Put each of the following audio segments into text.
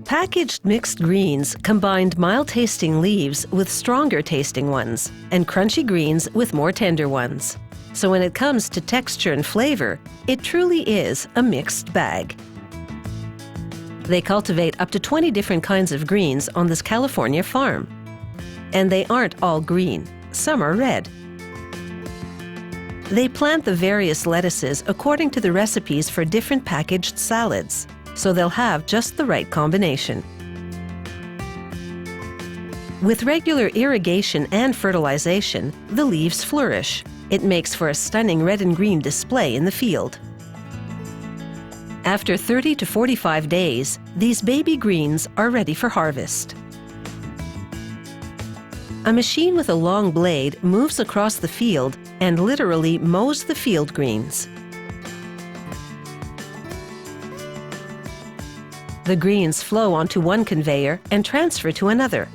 Packaged mixed greens combined mild-tasting leaves with stronger-tasting ones, and crunchy greens with more tender ones. So when it comes to texture and flavor, it truly is a mixed bag. They cultivate up to 20 different kinds of greens on this California farm. And they aren't all green. Some are red. They plant the various lettuces according to the recipes for different packaged salads, so they'll have just the right combination. With regular irrigation and fertilization, the leaves flourish. It makes for a stunning red and green display in the field. After 30 to 45 days, these baby greens are ready for harvest. A machine with a long blade moves across the field and literally mows the field greens. The greens flow onto one conveyor and transfer to another.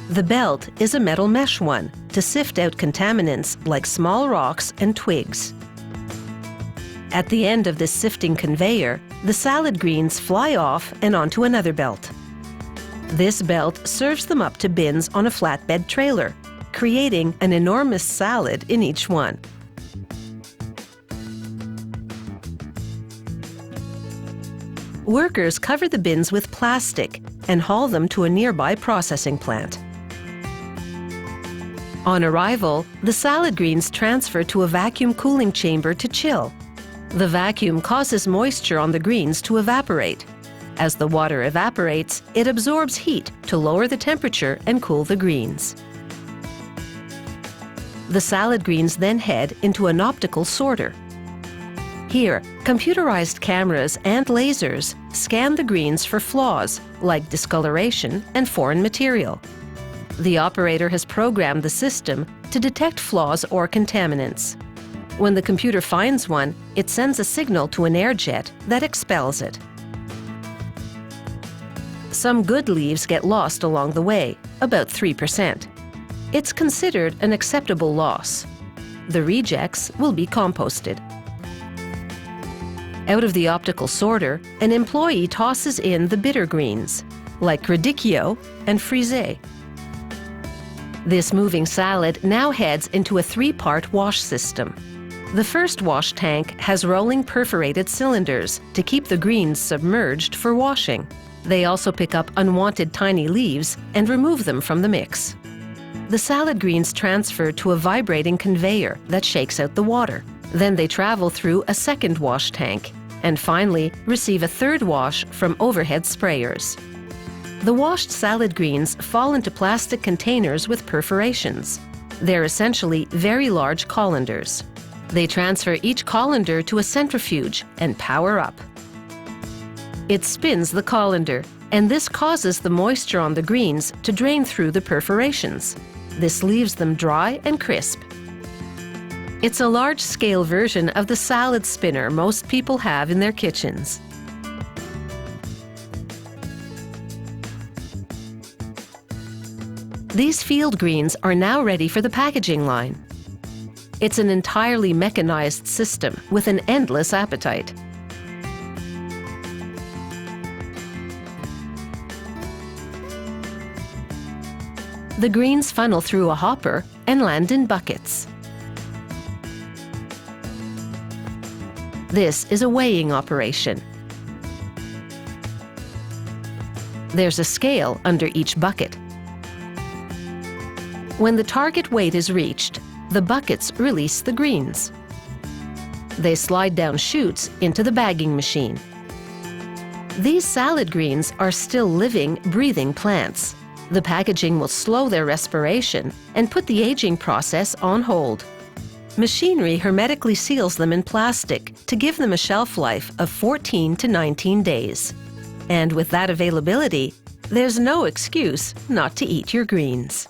The belt is a metal mesh one to sift out contaminants like small rocks and twigs. At the end of this sifting conveyor, the salad greens fly off and onto another belt. This belt serves them up to bins on a flatbed trailer, creating an enormous salad in each one. Workers cover the bins with plastic and haul them to a nearby processing plant. On arrival, the salad greens transfer to a vacuum cooling chamber to chill. The vacuum causes moisture on the greens to evaporate. As the water evaporates, it absorbs heat to lower the temperature and cool the greens. The salad greens then head into an optical sorter. Here, computerized cameras and lasers scan the greens for flaws like discoloration and foreign material. The operator has programmed the system to detect flaws or contaminants. When the computer finds one, it sends a signal to an air jet that expels it. Some good leaves get lost along the way, about 3%. It's considered an acceptable loss. The rejects will be composted. Out of the optical sorter, an employee tosses in the bitter greens, like radicchio and frisée. This moving salad now heads into a 3-part wash system. The first wash tank has rolling perforated cylinders to keep the greens submerged for washing. They also pick up unwanted tiny leaves and remove them from the mix. The salad greens transfer to a vibrating conveyor that shakes out the water. Then they travel through a second wash tank and finally receive a third wash from overhead sprayers. The washed salad greens fall into plastic containers with perforations. They're essentially very large colanders. They transfer each colander to a centrifuge and power up. It spins the colander, and this causes the moisture on the greens to drain through the perforations. This leaves them dry and crisp. It's a large-scale version of the salad spinner most people have in their kitchens. These field greens are now ready for the packaging line. It's an entirely mechanized system with an endless appetite. The greens funnel through a hopper and land in buckets. This is a weighing operation. There's a scale under each bucket. When the target weight is reached, the buckets release the greens. They slide down chutes into the bagging machine. These salad greens are still living, breathing plants. The packaging will slow their respiration and put the aging process on hold. Machinery hermetically seals them in plastic to give them a shelf life of 14 to 19 days. And with that availability, there's no excuse not to eat your greens.